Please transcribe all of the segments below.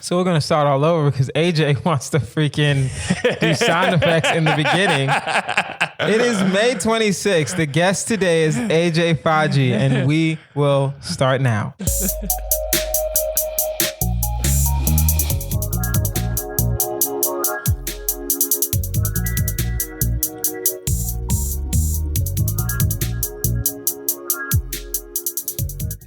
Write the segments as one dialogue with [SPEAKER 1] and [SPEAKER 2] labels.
[SPEAKER 1] So we're going to start all over because AJ wants to freaking do sound effects in the beginning. It is May 26th. The guest today is AJ Faji, and we will start now.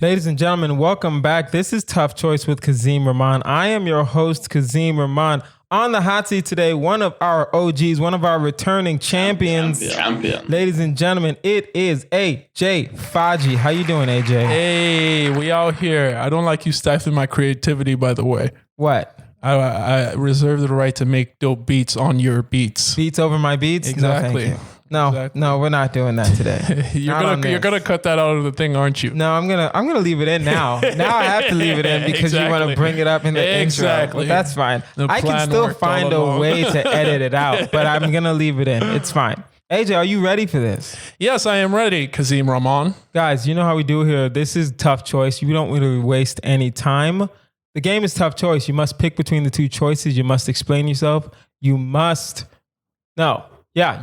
[SPEAKER 1] Ladies and gentlemen, welcome back. This is Tough Choice with Kazeem Rahman. I am your host, Kazeem Rahman. On the hot seat today, one of our OGs, one of our returning champions.
[SPEAKER 2] Champion.
[SPEAKER 1] Ladies and gentlemen, it is AJ Faji. How you doing, AJ?
[SPEAKER 3] Hey, we out here. I don't like you stifling my creativity, by the way.
[SPEAKER 1] What?
[SPEAKER 3] I reserve the right to make dope beats on your beats.
[SPEAKER 1] Beats over my beats?
[SPEAKER 3] Exactly.
[SPEAKER 1] No, thank you. No, we're not doing that today.
[SPEAKER 3] You're gonna cut that out of the thing, aren't you?
[SPEAKER 1] No, I'm gonna leave it in now. Now I have to leave it in because you want to bring it up in the intro. But that's fine. I can still find a way to edit it out, but I'm gonna leave it in. It's fine. AJ, are you ready for this?
[SPEAKER 3] Yes, I am ready, Kazeem Rahman.
[SPEAKER 1] Guys, you know how we do here. This is Tough Choice. You don't really waste any time. The game is Tough Choice. You must pick between the two choices. You must explain yourself. You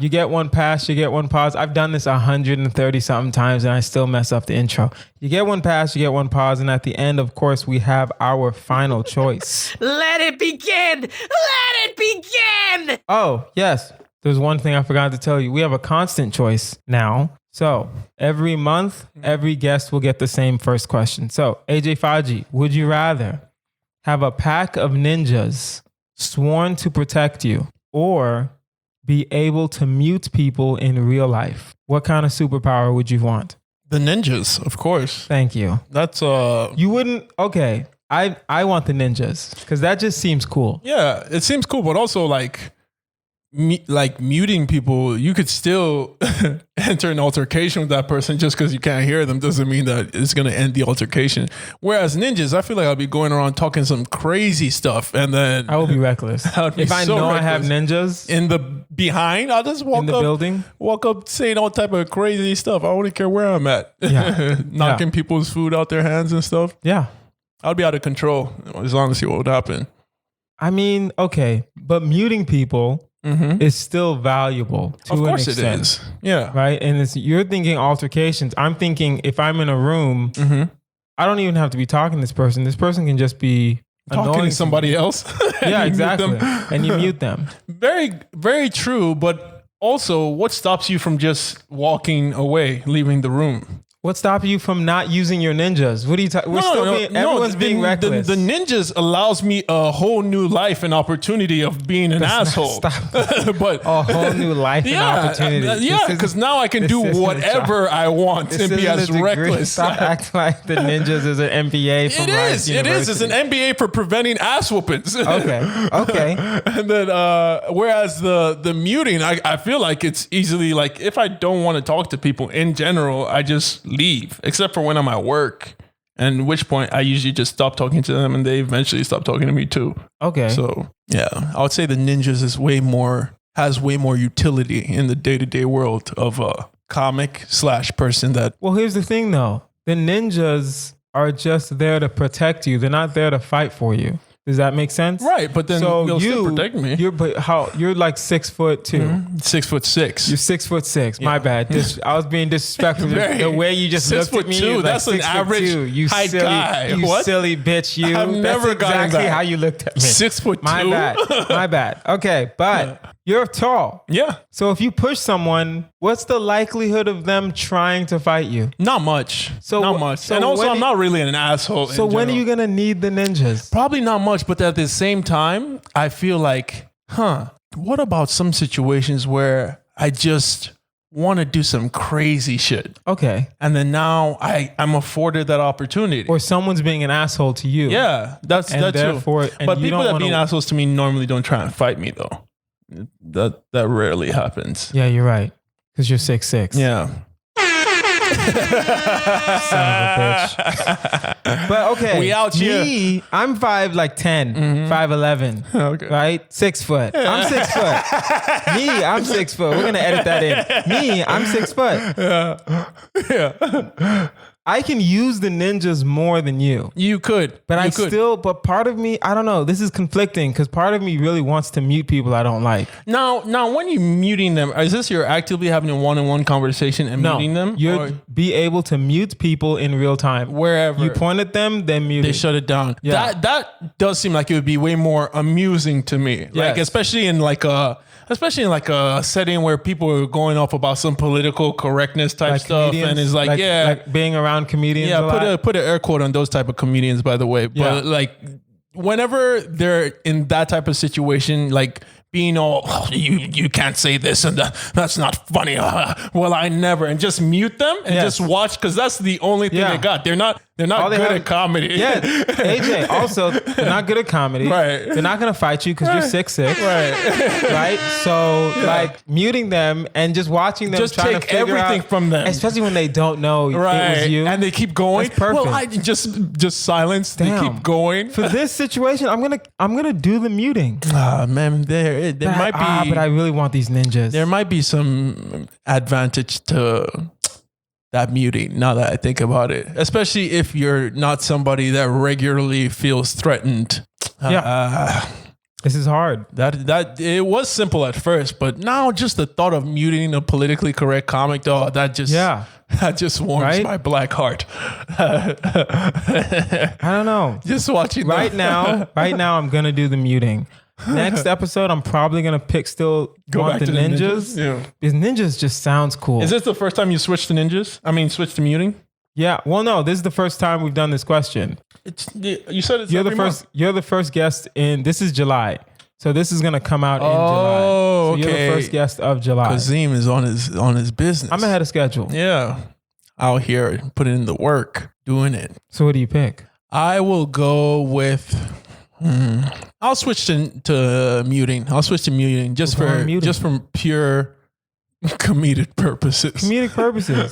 [SPEAKER 1] get one pass, you get one pause. I've done this 130 something times and I still mess up the intro. You get one pass, you get one pause, and at the end, of course, we have our final choice.
[SPEAKER 2] Let it begin! Let it begin!
[SPEAKER 1] Oh, yes. There's one thing I forgot to tell you. We have a constant choice now. So every month, every guest will get the same first question. So AJ Faji, would you rather have a pack of ninjas sworn to protect you or be able to mute people in real life? What kind of superpower would you want?
[SPEAKER 3] The ninjas, of course.
[SPEAKER 1] Thank you.
[SPEAKER 3] That's
[SPEAKER 1] You wouldn't. Okay, I want the ninjas because that just seems cool.
[SPEAKER 3] Yeah, it seems cool, but also like muting people, you could still enter an altercation with that person. Just because you can't hear them doesn't mean that it's going to end the altercation. Whereas ninjas, I feel like I'll be going around talking some crazy stuff, and then
[SPEAKER 1] I will be reckless. If I know I have ninjas
[SPEAKER 3] in the behind, I'll just walk
[SPEAKER 1] in the building,
[SPEAKER 3] walk up saying all type of crazy stuff. I wouldn't care where I'm at. Yeah. Knocking people's food out their hands and stuff.
[SPEAKER 1] Yeah,
[SPEAKER 3] I'll be out of control. As long as what would happen.
[SPEAKER 1] I mean, okay, but muting people is still valuable to an extent. Of course it is.
[SPEAKER 3] Yeah.
[SPEAKER 1] Right? And you're thinking altercations. I'm thinking if I'm in a room, I don't even have to be talking to this person. This person can just be
[SPEAKER 3] talking to somebody else.
[SPEAKER 1] Yeah, exactly. And you mute them.
[SPEAKER 3] Very, very true. But also, what stops you from just walking away, leaving the room?
[SPEAKER 1] What stops you from not using your ninjas? What are you talking? Everyone's being reckless.
[SPEAKER 3] The ninjas allows me a whole new life and opportunity of being an asshole. But
[SPEAKER 1] a whole new life and opportunity.
[SPEAKER 3] Because now I can do whatever I want and be as reckless.
[SPEAKER 1] Stop acting like the ninjas is an MBA from Rice University.
[SPEAKER 3] It is. It's an MBA for preventing ass whoopings.
[SPEAKER 1] Okay.
[SPEAKER 3] And then, whereas the muting, I feel like it's easily like if I don't want to talk to people in general, I just leave, except for when I'm at work, and at which point I usually just stop talking to them and they eventually stop talking to me too.
[SPEAKER 1] Okay.
[SPEAKER 3] So yeah, I would say the ninjas has way more utility in the day-to-day world of a comic / person that.
[SPEAKER 1] Well, here's the thing though. The ninjas are just there to protect you. They're not there to fight for you. Does that make sense?
[SPEAKER 3] Right, but then you'll still protect me.
[SPEAKER 1] You're like 6'2".
[SPEAKER 3] 6'6".
[SPEAKER 1] You're 6'6". My bad. I was being disrespectful. The way you just looked at me.
[SPEAKER 3] 6'2". That's like an average height guy.
[SPEAKER 1] You silly bitch. You.
[SPEAKER 3] I've never gotten
[SPEAKER 1] exactly how you looked at me.
[SPEAKER 3] 6'2".
[SPEAKER 1] My bad. Okay, but you're tall.
[SPEAKER 3] Yeah.
[SPEAKER 1] So if you push someone, what's the likelihood of them trying to fight you?
[SPEAKER 3] Not much. Not much.
[SPEAKER 1] So
[SPEAKER 3] and also, I'm not really an asshole.
[SPEAKER 1] So when are you gonna need the ninjas?
[SPEAKER 3] Probably not much. But at the same time, I feel like, what about some situations where I just want to do some crazy shit?
[SPEAKER 1] Okay.
[SPEAKER 3] And then now I'm afforded that opportunity.
[SPEAKER 1] Or someone's being an asshole to you.
[SPEAKER 3] Yeah, that's too. But people that being assholes to me normally don't try and fight me though. That rarely happens.
[SPEAKER 1] Yeah, you're right. Because you're 6'6".
[SPEAKER 3] Yeah.
[SPEAKER 1] Son of a bitch. But okay.
[SPEAKER 3] We out here.
[SPEAKER 1] I'm 5'10", 5'11".
[SPEAKER 3] Okay.
[SPEAKER 1] Right? 6 foot. I'm 6 foot. I'm 6 foot. We're gonna edit that in. I'm 6 foot.
[SPEAKER 3] Yeah.
[SPEAKER 1] I can use the ninjas more than you.
[SPEAKER 3] You could.
[SPEAKER 1] But
[SPEAKER 3] you could.
[SPEAKER 1] but part of me, I don't know. This is conflicting because part of me really wants to mute people I don't like.
[SPEAKER 3] Now, when you're muting them, is this you're actively having a one-on-one conversation and muting them?
[SPEAKER 1] You'd be able to mute people in real time.
[SPEAKER 3] Wherever.
[SPEAKER 1] You point at them, then mute
[SPEAKER 3] They
[SPEAKER 1] it.
[SPEAKER 3] shut it down.
[SPEAKER 1] Yeah.
[SPEAKER 3] That does seem like it would be way more amusing to me. Like,
[SPEAKER 1] Yes.
[SPEAKER 3] especially in like a setting where people are going off about some political correctness type
[SPEAKER 1] Like
[SPEAKER 3] stuff.
[SPEAKER 1] comedians,
[SPEAKER 3] And it's like,
[SPEAKER 1] like being around comedians.
[SPEAKER 3] yeah,
[SPEAKER 1] a lot.
[SPEAKER 3] put an air quote on those type of comedians, by the way. But
[SPEAKER 1] Yeah.
[SPEAKER 3] like, whenever they're in that type of situation, like being all, oh, you can't say this and that's not funny. Well, I never, and just mute them and
[SPEAKER 1] Yes.
[SPEAKER 3] just watch, because that's the only thing
[SPEAKER 1] Yeah.
[SPEAKER 3] they got. They're not
[SPEAKER 1] All they
[SPEAKER 3] good
[SPEAKER 1] have-
[SPEAKER 3] at comedy.
[SPEAKER 1] Yeah, AJ. Also, they're not good at comedy.
[SPEAKER 3] Right.
[SPEAKER 1] They're not gonna fight you because you're 6'6".
[SPEAKER 3] Right.
[SPEAKER 1] Right. So like muting them and just watching them,
[SPEAKER 3] Just
[SPEAKER 1] trying
[SPEAKER 3] take
[SPEAKER 1] to figure
[SPEAKER 3] everything
[SPEAKER 1] out,
[SPEAKER 3] from them.
[SPEAKER 1] especially when they don't know it was you.
[SPEAKER 3] And they keep going.
[SPEAKER 1] That's perfect.
[SPEAKER 3] Well, I just silence. They
[SPEAKER 1] Damn.
[SPEAKER 3] keep going.
[SPEAKER 1] For this situation, I'm gonna do the muting.
[SPEAKER 3] Man, there might be.
[SPEAKER 1] but I really want these ninjas.
[SPEAKER 3] There might be some advantage to that muting, now that I think about it, especially if you're not somebody that regularly feels threatened.
[SPEAKER 1] This is hard.
[SPEAKER 3] That it was simple at first, but now just the thought of muting a politically correct comic, though, that just warms
[SPEAKER 1] Right?
[SPEAKER 3] my black heart.
[SPEAKER 1] I don't know.
[SPEAKER 3] Just watching
[SPEAKER 1] Right now, I'm gonna do the muting. Next episode, I'm probably gonna
[SPEAKER 3] Go
[SPEAKER 1] want
[SPEAKER 3] back
[SPEAKER 1] the
[SPEAKER 3] to the
[SPEAKER 1] ninjas.
[SPEAKER 3] Yeah.
[SPEAKER 1] Because ninjas just sounds cool.
[SPEAKER 3] Is this the first time you switched to ninjas? I mean, switched to muting?
[SPEAKER 1] Yeah. Well, no, this is the first time we've done this question.
[SPEAKER 3] You said it's
[SPEAKER 1] You're the
[SPEAKER 3] every
[SPEAKER 1] first.
[SPEAKER 3] month.
[SPEAKER 1] You're the first guest in. This is July, so this is gonna come out in July.
[SPEAKER 3] Oh,
[SPEAKER 1] So You're
[SPEAKER 3] okay.
[SPEAKER 1] the first guest of July.
[SPEAKER 3] Kazeem is on his business.
[SPEAKER 1] I'm ahead of schedule.
[SPEAKER 3] Yeah. Out here putting in the work, doing it.
[SPEAKER 1] So what do you pick?
[SPEAKER 3] I will go with I'll switch to muting. I'll switch to muting just
[SPEAKER 1] Why
[SPEAKER 3] for
[SPEAKER 1] muting?
[SPEAKER 3] just from pure comedic purposes.
[SPEAKER 1] Comedic purposes,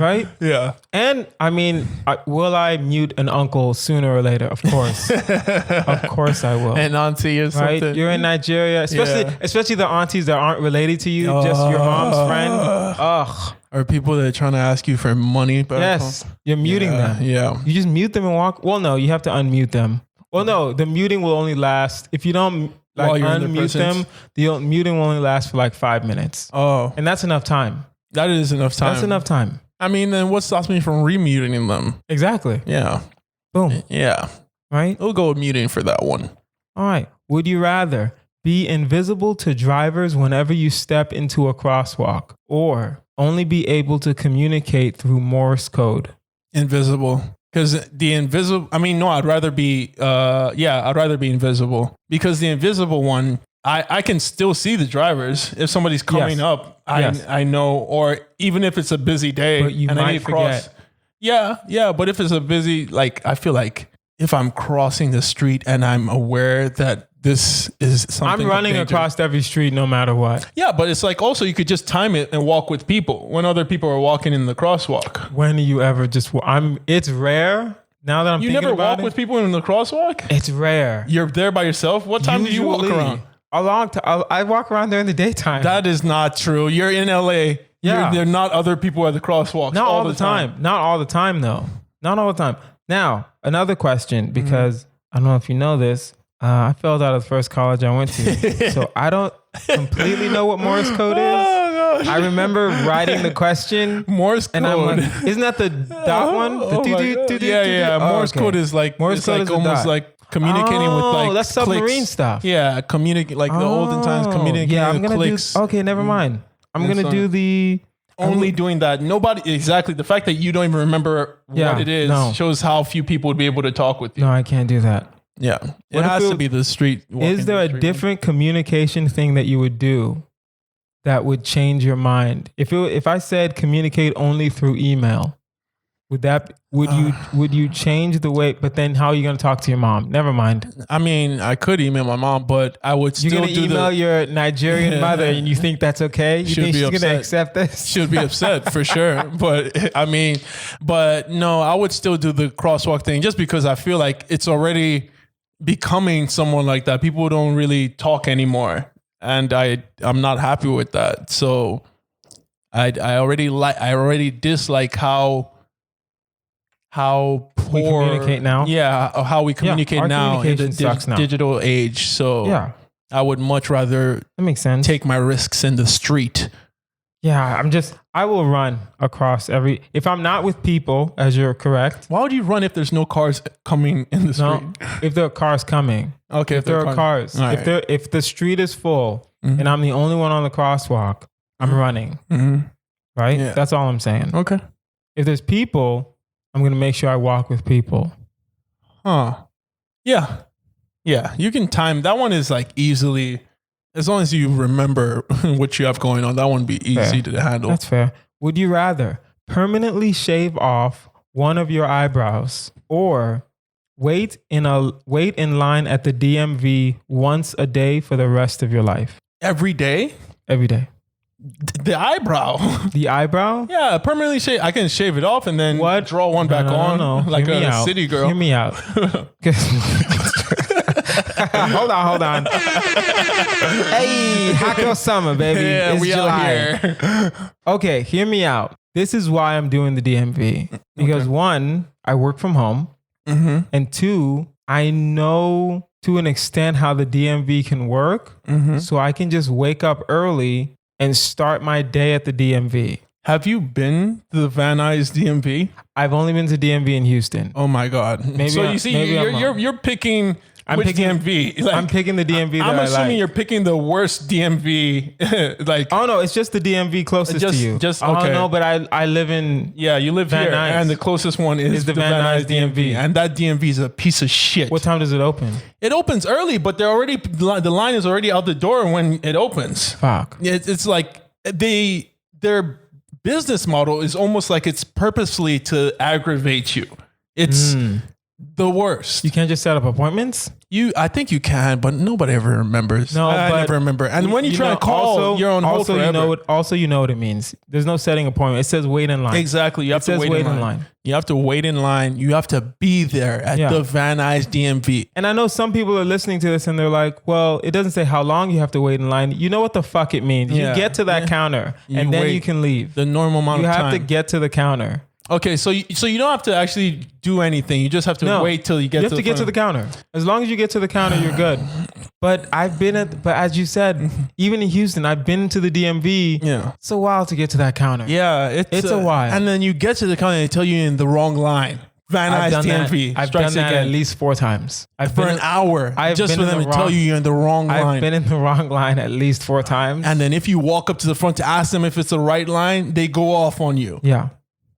[SPEAKER 1] right?
[SPEAKER 3] Yeah.
[SPEAKER 1] And I mean, will I mute an uncle sooner or later? Of course, of course I will.
[SPEAKER 3] An auntie or
[SPEAKER 1] Right?
[SPEAKER 3] something.
[SPEAKER 1] You're in Nigeria, especially the aunties that aren't related to you, just your mom's friend. Ugh.
[SPEAKER 3] Or people that are trying to ask you for money back
[SPEAKER 1] Yes,
[SPEAKER 3] home.
[SPEAKER 1] you're muting
[SPEAKER 3] Yeah,
[SPEAKER 1] them.
[SPEAKER 3] yeah.
[SPEAKER 1] You just mute them and walk. Well, no, you have to unmute them. Well, no, the muting will only last if you don't
[SPEAKER 3] While you're in their
[SPEAKER 1] unmute
[SPEAKER 3] presence?
[SPEAKER 1] them. The muting will only last for like 5 minutes,
[SPEAKER 3] Oh,
[SPEAKER 1] and that's enough time.
[SPEAKER 3] that is enough time.
[SPEAKER 1] That's enough time.
[SPEAKER 3] I mean, then what stops me from remuting them?
[SPEAKER 1] Exactly.
[SPEAKER 3] Yeah.
[SPEAKER 1] Boom.
[SPEAKER 3] Yeah.
[SPEAKER 1] Right.
[SPEAKER 3] We'll go with muting for that one.
[SPEAKER 1] All right. Would you rather be invisible to drivers whenever you step into a crosswalk, or only be able to communicate through Morse code?
[SPEAKER 3] Invisible. Because the invisible, I mean, no, I'd rather be, I'd rather be invisible. Because the invisible one, I can still see the drivers. If somebody's coming
[SPEAKER 1] Yes.
[SPEAKER 3] up,
[SPEAKER 1] Yes.
[SPEAKER 3] I know, or even if it's a busy day.
[SPEAKER 1] But you
[SPEAKER 3] and I
[SPEAKER 1] might
[SPEAKER 3] need to cross.
[SPEAKER 1] forget.
[SPEAKER 3] Yeah. But if it's a busy, like, I feel like if I'm crossing the street and I'm aware that this is something.
[SPEAKER 1] I'm running
[SPEAKER 3] of danger.
[SPEAKER 1] across every street no matter what.
[SPEAKER 3] Yeah, but it's like also you could just time it and walk with people when other people are walking in the crosswalk.
[SPEAKER 1] When do you ever just? It's rare. Now that I'm
[SPEAKER 3] You
[SPEAKER 1] thinking
[SPEAKER 3] never
[SPEAKER 1] about
[SPEAKER 3] walk
[SPEAKER 1] it,
[SPEAKER 3] with people in the crosswalk?
[SPEAKER 1] it's rare.
[SPEAKER 3] You're there by yourself? What time do you walk
[SPEAKER 1] Usually,
[SPEAKER 3] around?
[SPEAKER 1] A long time. I walk around during the daytime.
[SPEAKER 3] That is not true. You're in LA.
[SPEAKER 1] Yeah.
[SPEAKER 3] There are not other people at the crosswalks.
[SPEAKER 1] Not all the time. Not all the time, though. Not all the time. Now, another question, because I don't know if you know this. I failed out of the first college I went to. So I don't completely know what Morse code is.
[SPEAKER 3] Oh, gosh.
[SPEAKER 1] I remember writing the question.
[SPEAKER 3] Morse code.
[SPEAKER 1] And I'm like, isn't that the dot one? The
[SPEAKER 3] Oh my
[SPEAKER 1] doo-doo,
[SPEAKER 3] God.
[SPEAKER 1] doo-doo,
[SPEAKER 3] Yeah,
[SPEAKER 1] doo-doo?
[SPEAKER 3] yeah.
[SPEAKER 1] Oh,
[SPEAKER 3] Morse
[SPEAKER 1] okay.
[SPEAKER 3] code is like
[SPEAKER 1] Morse
[SPEAKER 3] it's
[SPEAKER 1] code
[SPEAKER 3] like
[SPEAKER 1] is a
[SPEAKER 3] almost
[SPEAKER 1] dot.
[SPEAKER 3] like communicating with like
[SPEAKER 1] that's submarine
[SPEAKER 3] clicks.
[SPEAKER 1] stuff.
[SPEAKER 3] Yeah, communicate like the olden times communicating
[SPEAKER 1] Yeah, I'm
[SPEAKER 3] with
[SPEAKER 1] gonna
[SPEAKER 3] clicks.
[SPEAKER 1] do. Okay, never mind. I'm
[SPEAKER 3] Yes,
[SPEAKER 1] gonna
[SPEAKER 3] sir.
[SPEAKER 1] do the.
[SPEAKER 3] Only doing that. Nobody exactly. The fact that you don't even remember
[SPEAKER 1] Yeah,
[SPEAKER 3] what it is
[SPEAKER 1] no.
[SPEAKER 3] shows how few people would be able to talk with you.
[SPEAKER 1] No, I can't do that.
[SPEAKER 3] Yeah, it
[SPEAKER 1] What if
[SPEAKER 3] has
[SPEAKER 1] it-
[SPEAKER 3] to be the street.
[SPEAKER 1] Is there a different communication thing that you would do that would change your mind? If I said communicate only through email, would you change the way? But then how are you going to talk to your mom? Never mind.
[SPEAKER 3] I mean, I could email my mom, but I would
[SPEAKER 1] You're
[SPEAKER 3] still
[SPEAKER 1] going to
[SPEAKER 3] do
[SPEAKER 1] email
[SPEAKER 3] the.
[SPEAKER 1] your Nigerian mother, and you think that's okay? You
[SPEAKER 3] She'll
[SPEAKER 1] think
[SPEAKER 3] be
[SPEAKER 1] she's going to
[SPEAKER 3] upset.
[SPEAKER 1] accept this?
[SPEAKER 3] She'll be upset for sure. But I mean, but no, I would still do the crosswalk thing just because I feel like it's already becoming someone like that. People don't really talk anymore, and I'm not happy with that. So I already dislike how how poor
[SPEAKER 1] We communicate now?
[SPEAKER 3] Yeah, or how we communicate
[SPEAKER 1] our
[SPEAKER 3] now in the
[SPEAKER 1] communication sucks now.
[SPEAKER 3] digital age. So
[SPEAKER 1] Yeah,
[SPEAKER 3] I would much rather
[SPEAKER 1] that makes sense.
[SPEAKER 3] take my risks in the street.
[SPEAKER 1] Yeah, I will run across if I'm not with people, as you're correct.
[SPEAKER 3] Why would you run if there's no cars coming in the street?
[SPEAKER 1] No, if there are cars coming.
[SPEAKER 3] Okay,
[SPEAKER 1] If there are cars.
[SPEAKER 3] All
[SPEAKER 1] If
[SPEAKER 3] right.
[SPEAKER 1] if the street is full and I'm the only one on the crosswalk, I'm running.
[SPEAKER 3] Mhm.
[SPEAKER 1] Right?
[SPEAKER 3] Yeah.
[SPEAKER 1] That's all I'm saying.
[SPEAKER 3] Okay.
[SPEAKER 1] If there's people, I'm going to make sure I walk with people.
[SPEAKER 3] Huh. Yeah. Yeah. You can time that one is like easily, as long as you remember what you have going on, that one be easy to handle.
[SPEAKER 1] That's fair. Would you rather permanently shave off one of your eyebrows or wait in line at the DMV once a day for the rest of your life?
[SPEAKER 3] Every day?
[SPEAKER 1] Every day.
[SPEAKER 3] The eyebrow.
[SPEAKER 1] The eyebrow?
[SPEAKER 3] Yeah, permanently shave. I can shave it off and then draw one back on like
[SPEAKER 1] Hear me
[SPEAKER 3] a
[SPEAKER 1] out.
[SPEAKER 3] city girl.
[SPEAKER 1] Hear me out. Hold on. Hey, hot girl summer, baby.
[SPEAKER 3] Yeah,
[SPEAKER 1] it's
[SPEAKER 3] we
[SPEAKER 1] July.
[SPEAKER 3] out here.
[SPEAKER 1] Okay, hear me out. This is why I'm doing the DMV. Because one, I work from home.
[SPEAKER 3] Mm-hmm.
[SPEAKER 1] And two, I know to an extent how the DMV can work.
[SPEAKER 3] Mm-hmm.
[SPEAKER 1] So I can just wake up early and start my day at the DMV.
[SPEAKER 3] Have you been to the Van Nuys DMV?
[SPEAKER 1] I've only been to DMV in Houston.
[SPEAKER 3] Oh my God.
[SPEAKER 1] Maybe
[SPEAKER 3] so
[SPEAKER 1] I'm-
[SPEAKER 3] you see,
[SPEAKER 1] maybe I'm wrong.
[SPEAKER 3] you're picking which DMV. Like,
[SPEAKER 1] I'm picking the DMV that
[SPEAKER 3] I'm
[SPEAKER 1] I
[SPEAKER 3] assuming
[SPEAKER 1] like.
[SPEAKER 3] you're picking the worst DMV. Like,
[SPEAKER 1] Oh no, it's just the DMV closest to you. Oh
[SPEAKER 3] okay.
[SPEAKER 1] no, but I live in.
[SPEAKER 3] Yeah, you live
[SPEAKER 1] Van
[SPEAKER 3] here,
[SPEAKER 1] Nuys.
[SPEAKER 3] and the closest one is
[SPEAKER 1] the
[SPEAKER 3] the
[SPEAKER 1] Van
[SPEAKER 3] Van
[SPEAKER 1] Nuys
[SPEAKER 3] Nuys DMV, and that DMV is a piece of shit.
[SPEAKER 1] What time does it open?
[SPEAKER 3] It opens early, but the line is already out the door when it opens.
[SPEAKER 1] Fuck.
[SPEAKER 3] It's like their business model is almost like it's purposely to aggravate you. It's the worst.
[SPEAKER 1] You can't just set up appointments.
[SPEAKER 3] I think you can, but nobody ever remembers.
[SPEAKER 1] No,
[SPEAKER 3] I
[SPEAKER 1] but
[SPEAKER 3] never remember. And when you try to call, you're on hold forever.
[SPEAKER 1] You know what it means. There's no setting appointment. It says wait in line.
[SPEAKER 3] Exactly. You have to
[SPEAKER 1] says
[SPEAKER 3] wait in line. You have to wait in line. You have to be there at the Van Nuys DMV.
[SPEAKER 1] And I know some people are listening to this and they're like, well, it doesn't say how long you have to wait in line. You know what the fuck it means.
[SPEAKER 3] Yeah.
[SPEAKER 1] You get to that counter and then you can leave.
[SPEAKER 3] The normal amount
[SPEAKER 1] You
[SPEAKER 3] of time.
[SPEAKER 1] have to get to the counter.
[SPEAKER 3] Okay, so you don't have to actually do anything. You just have to wait till you get.
[SPEAKER 1] You have to get to the counter. As long as you get to the counter, you're good. But as you said, even in Houston, I've been to the DMV.
[SPEAKER 3] Yeah,
[SPEAKER 1] it's a while to get to that counter.
[SPEAKER 3] Yeah, it's
[SPEAKER 1] a while.
[SPEAKER 3] And then you get to the counter and they tell you you're in the wrong line. Van Nuys DMV.
[SPEAKER 1] I've done that at least 4 times.
[SPEAKER 3] For an hour, just for them to tell you you're in the wrong line.
[SPEAKER 1] I've been in the wrong line at least 4 times.
[SPEAKER 3] And then if you walk up to the front to ask them if it's the right line, they go off on you.
[SPEAKER 1] Yeah.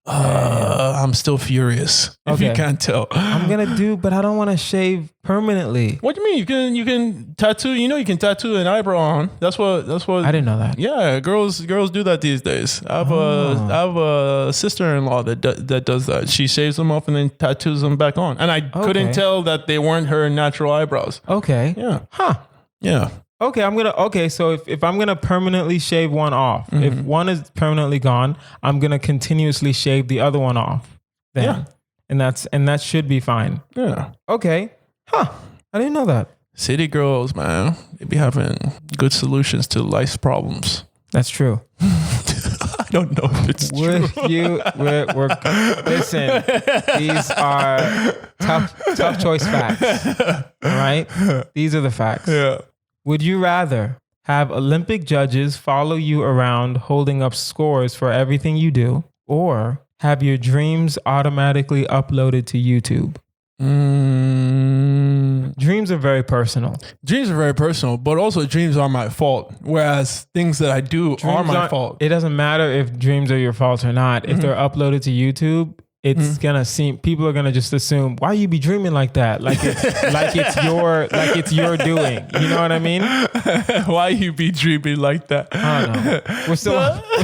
[SPEAKER 3] I'm still furious. If you can't tell,
[SPEAKER 1] I'm gonna but I don't want to shave permanently.
[SPEAKER 3] What do you mean? You can tattoo. You know, you can tattoo an eyebrow on. That's what.
[SPEAKER 1] I didn't know that.
[SPEAKER 3] Yeah, girls do that these days. I have a sister-in-law that does that. She shaves them off and then tattoos them back on. And I couldn't tell that they weren't her natural eyebrows.
[SPEAKER 1] Okay.
[SPEAKER 3] Yeah.
[SPEAKER 1] Huh.
[SPEAKER 3] Yeah.
[SPEAKER 1] Okay, so if I'm gonna permanently shave one off, if one is permanently gone, I'm gonna continuously shave the other one off. Then.
[SPEAKER 3] Yeah.
[SPEAKER 1] And that should be fine.
[SPEAKER 3] Yeah.
[SPEAKER 1] Okay. Huh. I didn't know that.
[SPEAKER 3] City girls, man, they be having good solutions to life's problems.
[SPEAKER 1] That's true.
[SPEAKER 3] I don't know if it's true.
[SPEAKER 1] Listen, these are tough choice facts. All right? These are the facts.
[SPEAKER 3] Yeah.
[SPEAKER 1] Would you rather have Olympic judges follow you around holding up scores for everything you do, or have your dreams automatically uploaded to YouTube? Dreams are very personal.
[SPEAKER 3] Dreams are very personal, but also dreams are my fault. Whereas things that I do are my fault.
[SPEAKER 1] It doesn't matter if dreams are your fault or not. If they're uploaded to YouTube, it's gonna seem, people are gonna just assume, why you be dreaming like that? Like it's your doing. You know what I mean?
[SPEAKER 3] Why you be dreaming like that?
[SPEAKER 1] I don't know. We're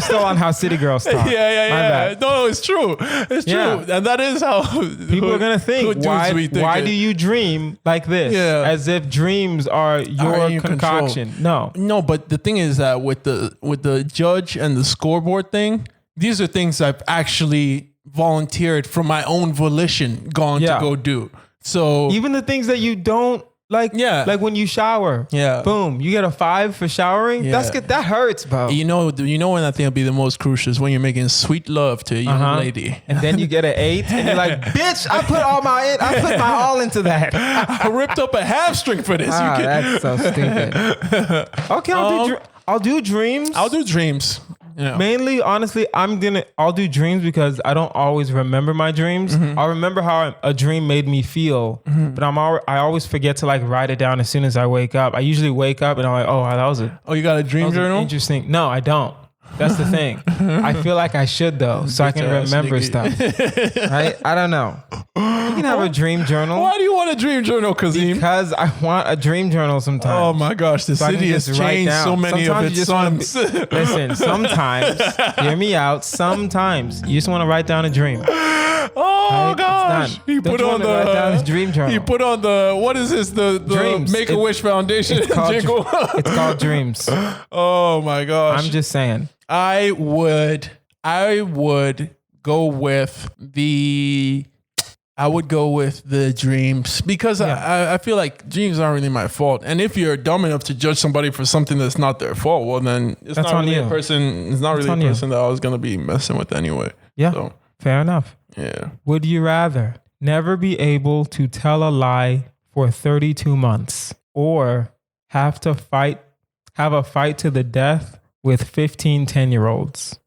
[SPEAKER 1] still on how city girls talk.
[SPEAKER 3] Yeah. No, it's true. It's true.
[SPEAKER 1] Yeah.
[SPEAKER 3] And that is how
[SPEAKER 1] people are gonna think. Why do you dream like this?
[SPEAKER 3] Yeah.
[SPEAKER 1] As if dreams are your concoction. No,
[SPEAKER 3] but the thing is that with the judge and the scoreboard thing, these are things I've actually volunteered from my own volition, to go do. So
[SPEAKER 1] even the things that you don't Like when you shower.
[SPEAKER 3] Yeah.
[SPEAKER 1] Boom. You get a 5 for showering.
[SPEAKER 3] Yeah.
[SPEAKER 1] That hurts, bro.
[SPEAKER 3] You know when I think will be the most crucial is when you're making sweet love to a young lady.
[SPEAKER 1] And then you get an 8 and you're like, bitch, I put my all into that.
[SPEAKER 3] I ripped up a hamstring for this.
[SPEAKER 1] That's so stupid. Okay, I'll do dreams.
[SPEAKER 3] I'll do dreams. Yeah.
[SPEAKER 1] Mainly, honestly, I'll do dreams because I don't always remember my dreams. I'll remember how a dream made me feel, but I always forget to like write it down as soon as I wake up. I usually wake up and I'm like, oh, that was
[SPEAKER 3] you got a dream journal?
[SPEAKER 1] Interesting. No, I don't. That's the thing. I feel like I should though, so I can remember stuff. Right? I don't know. You can have a dream journal.
[SPEAKER 3] Why do you want a dream journal, Kazeem?
[SPEAKER 1] Because I want a dream journal sometimes.
[SPEAKER 3] Oh my gosh, the city has changed so many of its sons.
[SPEAKER 1] Listen, sometimes, hear me out. Sometimes you just want to write down a dream.
[SPEAKER 3] Oh gosh, he
[SPEAKER 1] put on the dream journal.
[SPEAKER 3] He put on the what is this? The
[SPEAKER 1] Dreams.
[SPEAKER 3] Make-A-Wish Foundation jingle.
[SPEAKER 1] It's called dreams.
[SPEAKER 3] Oh my gosh,
[SPEAKER 1] I'm just saying.
[SPEAKER 3] I would go with the dreams because I feel like dreams aren't really my fault. And if you're dumb enough to judge somebody for something that's not their fault, well then it's
[SPEAKER 1] that's
[SPEAKER 3] not
[SPEAKER 1] on
[SPEAKER 3] really
[SPEAKER 1] you.
[SPEAKER 3] a person. It's not really a person that I was gonna be messing with anyway.
[SPEAKER 1] Yeah,
[SPEAKER 3] so,
[SPEAKER 1] fair enough.
[SPEAKER 3] Yeah.
[SPEAKER 1] Would you rather never be able to tell a lie for 32 months or have a fight to the death with 15 10-year-olds?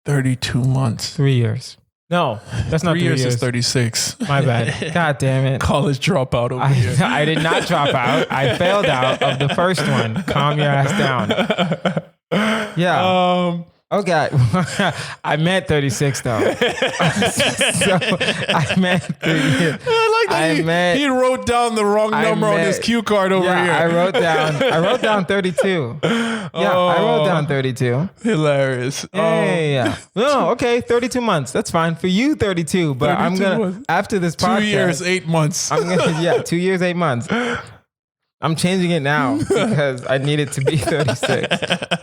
[SPEAKER 3] 32 months.
[SPEAKER 1] 3 years. No, that's not 3 years.
[SPEAKER 3] 3 years is 36.
[SPEAKER 1] My bad. God damn it.
[SPEAKER 3] College dropout over here.
[SPEAKER 1] I did not drop out. I failed out of the first one. Calm your ass down. Yeah. Okay. I meant 36 though. So I meant 3 years.
[SPEAKER 3] I like that he wrote down the wrong number on his cue card over here.
[SPEAKER 1] I wrote down 32. Yeah, I wrote down 32.
[SPEAKER 3] Hilarious.
[SPEAKER 1] Yeah. No, okay, 32 months. That's fine. For you, 32. But I'm going to, after this podcast.
[SPEAKER 3] 2 years, 8 months.
[SPEAKER 1] I'm gonna 2 years, 8 months. I'm changing it now because I need it to be 36,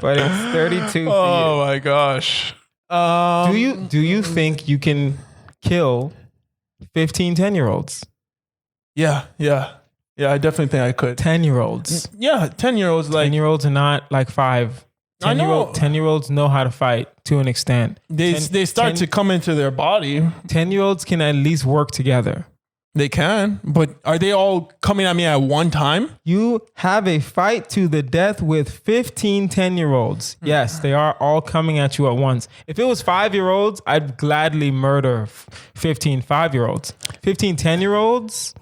[SPEAKER 1] but it's 32.
[SPEAKER 3] Oh my gosh!
[SPEAKER 1] Do you think you can kill 15 10-year-olds?
[SPEAKER 3] Yeah. I definitely think I could.
[SPEAKER 1] 10-year-olds.
[SPEAKER 3] Yeah, 10-year-olds. Like
[SPEAKER 1] 10-year-olds are not like 5. 10-year-olds know how to fight to an extent.
[SPEAKER 3] They start to come into their body.
[SPEAKER 1] 10-year-olds can at least work together.
[SPEAKER 3] They can, but are they all coming at me at one time?
[SPEAKER 1] You have a fight to the death with 15 10-year-olds. Yes, they are all coming at you at once. If it was 5-year-olds, I'd gladly murder 15 5-year-olds. 15 10-year-olds,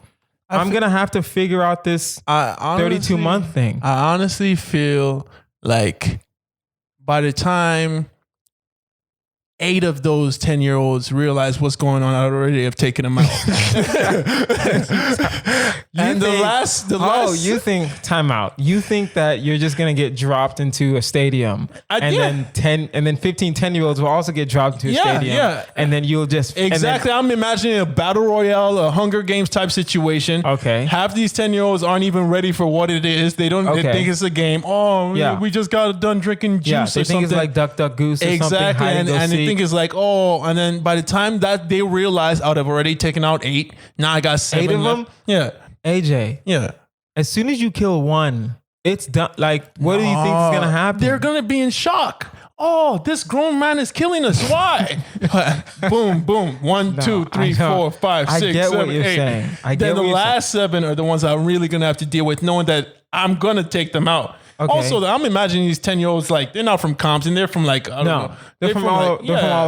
[SPEAKER 1] I'm going to have to figure out this 32-month thing.
[SPEAKER 3] I honestly feel like by the time 8 of those 10-year-olds realize what's going on, I already have taken them out.
[SPEAKER 1] You think time out. You think that you're just gonna get dropped into a stadium, then 15 10-year-olds will also get dropped into a stadium, and then you'll just
[SPEAKER 3] exactly. I'm imagining a battle royale, a Hunger Games type situation.
[SPEAKER 1] Okay,
[SPEAKER 3] half these 10-year-olds aren't even ready for what it is. They don't. They think it's a game. We just got done drinking juice
[SPEAKER 1] they
[SPEAKER 3] or
[SPEAKER 1] think
[SPEAKER 3] something.
[SPEAKER 1] It's like Duck Duck Goose or something.
[SPEAKER 3] Exactly, and they think it's like and then by the time that they realize, I would have already taken out 8. Now I got 7
[SPEAKER 1] 8 of
[SPEAKER 3] left.
[SPEAKER 1] them.
[SPEAKER 3] Yeah,
[SPEAKER 1] AJ.
[SPEAKER 3] Yeah.
[SPEAKER 1] As soon as you kill one, it's done. Like, what do you think is gonna happen?
[SPEAKER 3] They're gonna be in shock. Oh, this grown man is killing us. Why? Boom, boom. 1, 2, 3, 4, 5, 6, 7, 8.
[SPEAKER 1] Saying.
[SPEAKER 3] Then the last 7 are the ones I'm really gonna have to deal with, knowing that I'm gonna take them out. Okay. Also, I'm imagining these 10-year-olds like they're not from Compton. They're from like I don't know.
[SPEAKER 1] They're from all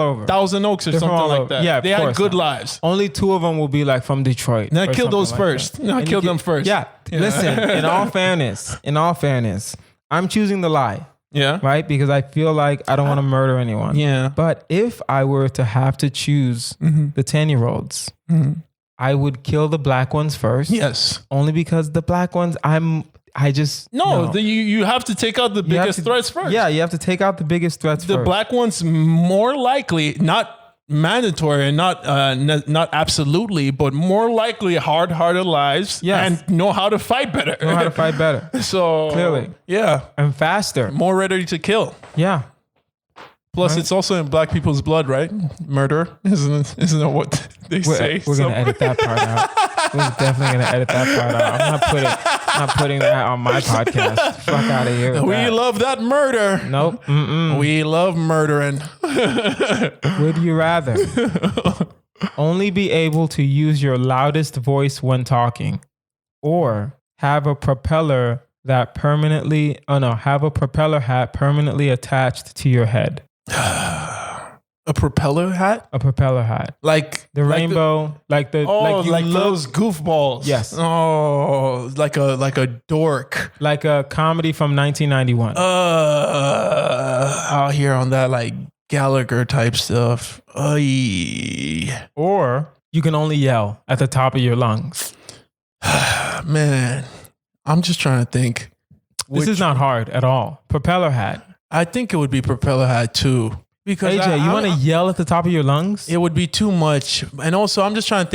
[SPEAKER 1] over.
[SPEAKER 3] Thousand Oaks or something like that.
[SPEAKER 1] Yeah,
[SPEAKER 3] they had good lives.
[SPEAKER 1] Only 2 of them will be like from Detroit.
[SPEAKER 3] Now kill those first. No, kill them first.
[SPEAKER 1] Yeah. Listen. In all fairness, I'm choosing the lie.
[SPEAKER 3] Yeah.
[SPEAKER 1] Right? Because I feel like I don't want to murder anyone.
[SPEAKER 3] Yeah.
[SPEAKER 1] But if I were to have to choose the 10-year-olds, I would kill the black ones first.
[SPEAKER 3] Yes.
[SPEAKER 1] Only because the black ones,
[SPEAKER 3] you have to take out the biggest threats first.
[SPEAKER 1] Yeah, you have to take out the biggest threats first.
[SPEAKER 3] The black ones more likely, not mandatory and not absolutely, but more likely hard-hearted lives and know how to fight better. So
[SPEAKER 1] clearly.
[SPEAKER 3] Yeah.
[SPEAKER 1] And faster.
[SPEAKER 3] More ready to kill.
[SPEAKER 1] Yeah.
[SPEAKER 3] Plus,
[SPEAKER 1] Right.
[SPEAKER 3] it's also in black people's blood, right? Murder, isn't that what they say?
[SPEAKER 1] We're gonna edit that part out. We're definitely gonna edit that part out. I'm not putting that on my podcast. Fuck out of here. with
[SPEAKER 3] We
[SPEAKER 1] that.
[SPEAKER 3] love that murder.
[SPEAKER 1] Nope. Mm-mm.
[SPEAKER 3] We love murdering.
[SPEAKER 1] Would you rather only be able to use your loudest voice when talking, or have a propeller hat permanently attached to your head?
[SPEAKER 3] A propeller hat?
[SPEAKER 1] A propeller hat.
[SPEAKER 3] Like
[SPEAKER 1] The rainbow, like
[SPEAKER 3] those goofballs.
[SPEAKER 1] Yes.
[SPEAKER 3] Oh, like a dork.
[SPEAKER 1] like a comedy from 1991.
[SPEAKER 3] Out here on that like Gallagher type stuff.
[SPEAKER 1] Or you can only yell at the top of your lungs.
[SPEAKER 3] Man, I'm just trying to think.
[SPEAKER 1] This is not hard at all. Propeller hat.
[SPEAKER 3] I think it would be propeller hat too. Because
[SPEAKER 1] AJ, you want to yell at the top of your lungs?
[SPEAKER 3] It would be too much. And also, I'm just trying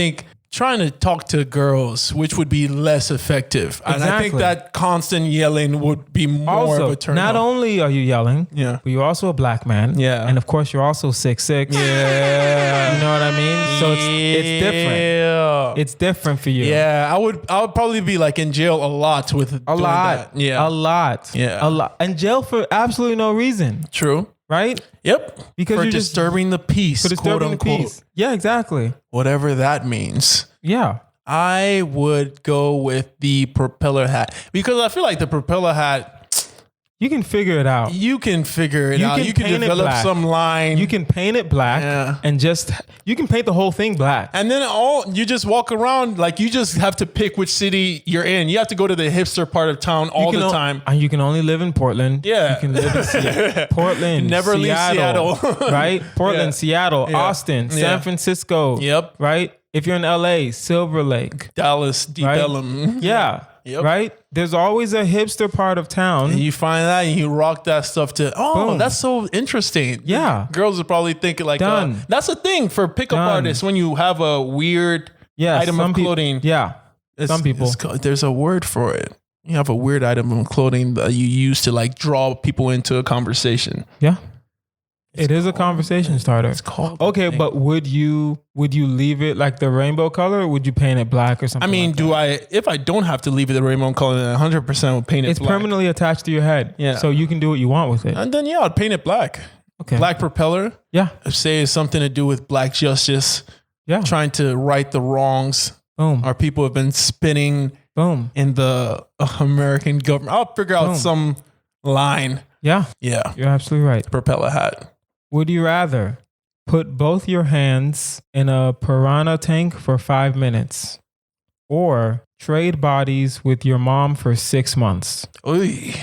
[SPEAKER 3] to talk to girls, which would be less effective. And I think
[SPEAKER 1] Exactly.
[SPEAKER 3] that constant yelling would be more of a turn
[SPEAKER 1] not
[SPEAKER 3] off.
[SPEAKER 1] only are you yelling,
[SPEAKER 3] Yeah.
[SPEAKER 1] but you're also a black man.
[SPEAKER 3] Yeah.
[SPEAKER 1] And of course, you're also 6'6".
[SPEAKER 3] Yeah.
[SPEAKER 1] You know what I mean? So it's different.
[SPEAKER 3] Yeah.
[SPEAKER 1] It's different for you.
[SPEAKER 3] Yeah, I would probably be like in jail a lot with
[SPEAKER 1] A lot.
[SPEAKER 3] That. Yeah.
[SPEAKER 1] A lot.
[SPEAKER 3] Yeah.
[SPEAKER 1] A lot. And jail for absolutely no reason.
[SPEAKER 3] True.
[SPEAKER 1] Right?
[SPEAKER 3] Yep.
[SPEAKER 1] Because
[SPEAKER 3] for
[SPEAKER 1] you're just
[SPEAKER 3] disturbing the peace,
[SPEAKER 1] for disturbing the
[SPEAKER 3] quote unquote.
[SPEAKER 1] peace. Yeah, exactly.
[SPEAKER 3] Whatever that means.
[SPEAKER 1] Yeah.
[SPEAKER 3] I would go with the propeller hat because I feel like the propeller hat,
[SPEAKER 1] You can figure it out.
[SPEAKER 3] you can figure it
[SPEAKER 1] You
[SPEAKER 3] out.
[SPEAKER 1] can
[SPEAKER 3] You can
[SPEAKER 1] paint it
[SPEAKER 3] develop
[SPEAKER 1] black.
[SPEAKER 3] some line.
[SPEAKER 1] You can paint it black
[SPEAKER 3] Yeah.
[SPEAKER 1] and you can paint the whole thing black.
[SPEAKER 3] And then you just walk around like you just have to pick which city you're in. You have to go to the hipster part of town all the time.
[SPEAKER 1] And you can only live in Portland.
[SPEAKER 3] Yeah.
[SPEAKER 1] You can live in Portland,
[SPEAKER 3] Never leave Seattle.
[SPEAKER 1] right? Portland,
[SPEAKER 3] Yeah.
[SPEAKER 1] Seattle,
[SPEAKER 3] Yeah.
[SPEAKER 1] Austin,
[SPEAKER 3] Yeah.
[SPEAKER 1] San Francisco.
[SPEAKER 3] Yep.
[SPEAKER 1] Right? If you're in LA, Silver Lake.
[SPEAKER 3] Dallas, Deep
[SPEAKER 1] Right?
[SPEAKER 3] Ellum.
[SPEAKER 1] Yeah.
[SPEAKER 3] Yep.
[SPEAKER 1] Right? There's always a hipster part of town.
[SPEAKER 3] And you find that and you rock that stuff to,
[SPEAKER 1] Boom.
[SPEAKER 3] that's so interesting.
[SPEAKER 1] Yeah.
[SPEAKER 3] Girls are probably thinking like,
[SPEAKER 1] Done.
[SPEAKER 3] that's a thing for pickup
[SPEAKER 1] Done.
[SPEAKER 3] artists when you have a weird item of clothing.
[SPEAKER 1] Yeah. Some people.
[SPEAKER 3] There's a word for it. You have a weird item of clothing that you use to like draw people into a conversation.
[SPEAKER 1] Yeah. It is a conversation starter.
[SPEAKER 3] It's called.
[SPEAKER 1] Okay, but would you leave it like the rainbow color, or would you paint it black or something?
[SPEAKER 3] I mean,
[SPEAKER 1] like that?
[SPEAKER 3] if I don't have to leave it the rainbow color, then 100% will paint it
[SPEAKER 1] It's
[SPEAKER 3] black.
[SPEAKER 1] permanently attached to your head.
[SPEAKER 3] Yeah.
[SPEAKER 1] So you can do what you want with it.
[SPEAKER 3] And then, I'd paint it black.
[SPEAKER 1] Okay.
[SPEAKER 3] Black propeller.
[SPEAKER 1] Yeah.
[SPEAKER 3] Say it's something to do with black justice,
[SPEAKER 1] Yeah.
[SPEAKER 3] trying to right the wrongs.
[SPEAKER 1] Boom.
[SPEAKER 3] Our people have been spinning
[SPEAKER 1] Boom.
[SPEAKER 3] in the American government. I'll figure out
[SPEAKER 1] Boom.
[SPEAKER 3] some line.
[SPEAKER 1] Yeah.
[SPEAKER 3] Yeah.
[SPEAKER 1] You're absolutely right.
[SPEAKER 3] Propeller hat.
[SPEAKER 1] Would you rather put both your hands in a piranha tank for 5 minutes, or trade bodies with your mom for 6 months?
[SPEAKER 3] Oy.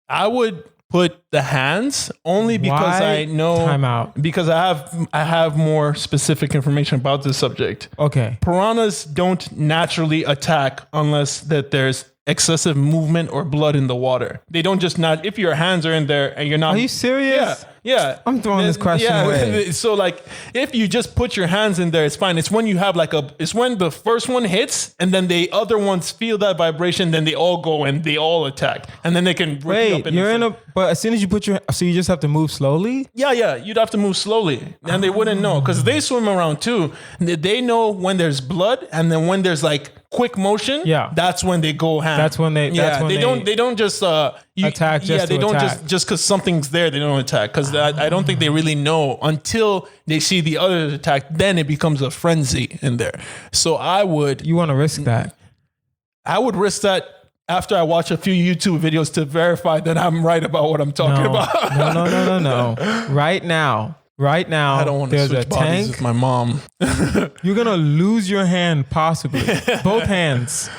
[SPEAKER 3] I would put the hands only because
[SPEAKER 1] Why?
[SPEAKER 3] I know
[SPEAKER 1] Time out.
[SPEAKER 3] because I have more specific information about this subject.
[SPEAKER 1] Okay.
[SPEAKER 3] Piranhas don't naturally attack unless that there's excessive movement or blood in the water. They don't just not if your hands are in there and you're not.
[SPEAKER 1] Are you serious?
[SPEAKER 3] Yeah.
[SPEAKER 1] I'm throwing this question away.
[SPEAKER 3] So like if you just put your hands in there, it's fine. It's when you have it's when the first one hits and then the other ones feel that vibration, then they all go and they all attack. And then they can rip you up
[SPEAKER 1] Wait, but as soon as you put so you just have to move slowly?
[SPEAKER 3] Yeah, you'd have to move slowly. And they wouldn't know because they swim around too. They know when there's blood and then when there's like quick motion,
[SPEAKER 1] Yeah.
[SPEAKER 3] that's when they go ham.
[SPEAKER 1] That's when they- that's when
[SPEAKER 3] they don't just
[SPEAKER 1] attack just
[SPEAKER 3] they
[SPEAKER 1] to
[SPEAKER 3] don't
[SPEAKER 1] attack.
[SPEAKER 3] just because something's there, they don't attack. Because I don't think they really know until they see the others attack, then it becomes a frenzy in there. So I would
[SPEAKER 1] You want to risk that?
[SPEAKER 3] risk that after I watch a few YouTube videos to verify that I'm right about what I'm talking about.
[SPEAKER 1] No. Right now,
[SPEAKER 3] I don't want to
[SPEAKER 1] there's a
[SPEAKER 3] switch bodies
[SPEAKER 1] tank.
[SPEAKER 3] with my mom.
[SPEAKER 1] You're gonna lose your hand, possibly both hands.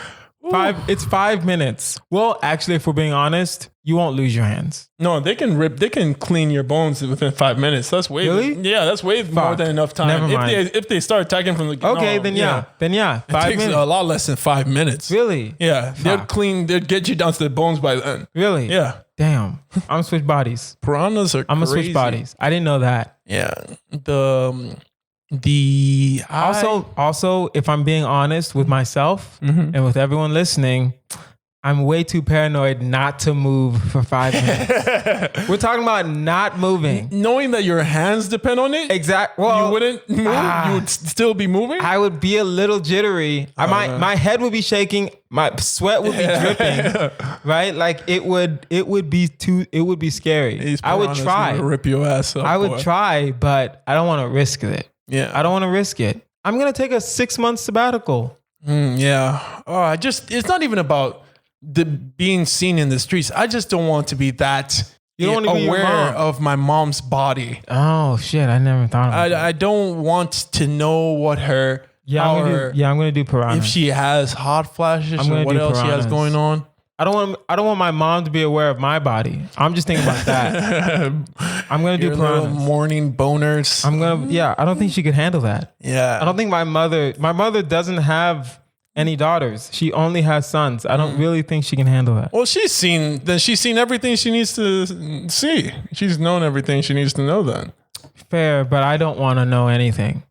[SPEAKER 1] It's 5 minutes. Well, actually, if we're being honest, you won't lose your hands.
[SPEAKER 3] No, they can clean your bones within 5 minutes. That's way
[SPEAKER 1] Really?
[SPEAKER 3] that's way more than enough time.
[SPEAKER 1] Never mind.
[SPEAKER 3] If they start attacking from the
[SPEAKER 1] Okay, then yeah.
[SPEAKER 3] It
[SPEAKER 1] 5
[SPEAKER 3] takes
[SPEAKER 1] minutes.
[SPEAKER 3] a lot less than 5 minutes.
[SPEAKER 1] Really?
[SPEAKER 3] Yeah, they'd get you down to the bones by then.
[SPEAKER 1] Really?
[SPEAKER 3] Yeah,
[SPEAKER 1] Damn. I'm gonna switch bodies.
[SPEAKER 3] piranhas are.
[SPEAKER 1] I'm gonna
[SPEAKER 3] crazy.
[SPEAKER 1] switch bodies. I didn't know that.
[SPEAKER 3] Yeah,
[SPEAKER 1] Also, if I'm being honest with myself
[SPEAKER 3] Mm-hmm.
[SPEAKER 1] and with everyone listening, I'm way too paranoid not to move for 5 minutes. We're talking about not moving.
[SPEAKER 3] Knowing that your hands depend on it,
[SPEAKER 1] Exactly. Well,
[SPEAKER 3] you wouldn't move. You would still be moving.
[SPEAKER 1] I would be a little jittery. My head would be shaking. My sweat would be dripping. Right? Like it would be scary.
[SPEAKER 3] These
[SPEAKER 1] I would
[SPEAKER 3] piranhas
[SPEAKER 1] try.
[SPEAKER 3] would rip your ass up.
[SPEAKER 1] I would
[SPEAKER 3] boy.
[SPEAKER 1] try, but I don't want to risk it.
[SPEAKER 3] Yeah.
[SPEAKER 1] I don't want to risk it. I'm going to take a 6-month sabbatical.
[SPEAKER 3] Yeah. Oh, it's not even about the being seen in the streets. I just don't want to be that
[SPEAKER 1] You don't want to be your
[SPEAKER 3] aware
[SPEAKER 1] mom.
[SPEAKER 3] of my mom's body.
[SPEAKER 1] Oh shit! I never thought about that.
[SPEAKER 3] I don't want to know what her
[SPEAKER 1] I'm gonna do piranhas.
[SPEAKER 3] if she has hot flashes
[SPEAKER 1] I'm
[SPEAKER 3] or
[SPEAKER 1] gonna
[SPEAKER 3] what
[SPEAKER 1] do
[SPEAKER 3] else she has
[SPEAKER 1] piranhas.
[SPEAKER 3] going on.
[SPEAKER 1] I don't want my mom to be aware of my body. I'm just thinking about that. I'm gonna do
[SPEAKER 3] Your little
[SPEAKER 1] piranhas.
[SPEAKER 3] morning boners.
[SPEAKER 1] I don't think she could handle that.
[SPEAKER 3] Yeah.
[SPEAKER 1] I don't think my mother doesn't have any daughters. She only has sons. I don't really think she can handle that.
[SPEAKER 3] Well, she's seen everything she needs to see. She's known everything she needs to know then.
[SPEAKER 1] Fair, but I don't want to know anything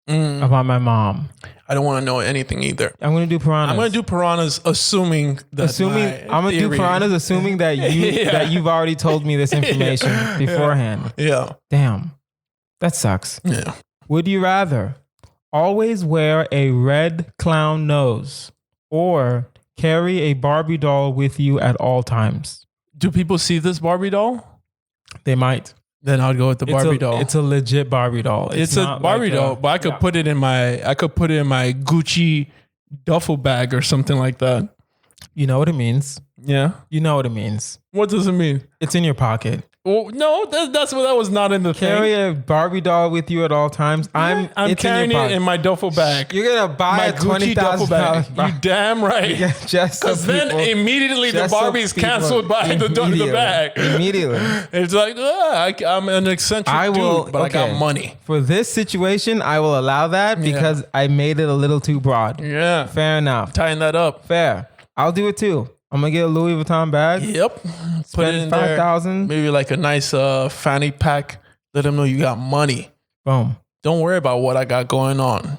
[SPEAKER 1] about my mom.
[SPEAKER 3] I don't want to know anything either.
[SPEAKER 1] I'm gonna do piranhas.
[SPEAKER 3] I'm going to do piranhas assuming that
[SPEAKER 1] I'm gonna do piranhas assuming that that you've already told me this information beforehand.
[SPEAKER 3] Yeah.
[SPEAKER 1] Damn. That sucks.
[SPEAKER 3] Yeah.
[SPEAKER 1] Would you rather always wear a red clown nose or carry a Barbie doll with you at all times?
[SPEAKER 3] Do people see this Barbie doll?
[SPEAKER 1] They might.
[SPEAKER 3] Then I'll go with the Barbie doll.
[SPEAKER 1] It's a legit Barbie doll.
[SPEAKER 3] It's a
[SPEAKER 1] not
[SPEAKER 3] Barbie
[SPEAKER 1] like
[SPEAKER 3] doll, but I could put it in my Gucci duffel bag or something like that.
[SPEAKER 1] You know what it means.
[SPEAKER 3] Yeah.
[SPEAKER 1] You know what it means.
[SPEAKER 3] What does it mean?
[SPEAKER 1] It's in your pocket.
[SPEAKER 3] Well, no, that was not in the
[SPEAKER 1] Carry
[SPEAKER 3] thing.
[SPEAKER 1] a Barbie doll with you at all times.
[SPEAKER 3] I'm
[SPEAKER 1] it's
[SPEAKER 3] carrying
[SPEAKER 1] in your
[SPEAKER 3] it
[SPEAKER 1] pocket.
[SPEAKER 3] in my duffel bag.
[SPEAKER 1] You're gonna buy
[SPEAKER 3] My
[SPEAKER 1] a
[SPEAKER 3] Gucci duffel bag.
[SPEAKER 1] $20,000
[SPEAKER 3] You damn right.
[SPEAKER 1] just so
[SPEAKER 3] Because then
[SPEAKER 1] people-
[SPEAKER 3] immediately the
[SPEAKER 1] just so
[SPEAKER 3] Barbie's
[SPEAKER 1] people-
[SPEAKER 3] canceled by the
[SPEAKER 1] immediately.
[SPEAKER 3] bag.
[SPEAKER 1] Immediately.
[SPEAKER 3] It's like, I'm an eccentric dude, but I got money.
[SPEAKER 1] For this situation, I will allow that because I made it a little too broad.
[SPEAKER 3] Yeah.
[SPEAKER 1] Fair enough.
[SPEAKER 3] Tying that up.
[SPEAKER 1] Fair. I'll do it too. I'm gonna get a Louis Vuitton bag.
[SPEAKER 3] Yep. Put it
[SPEAKER 1] Spend
[SPEAKER 3] in there.
[SPEAKER 1] $5,000.
[SPEAKER 3] Maybe like a nice fanny pack. Let them know you got money.
[SPEAKER 1] Boom.
[SPEAKER 3] Don't worry about what I got going on.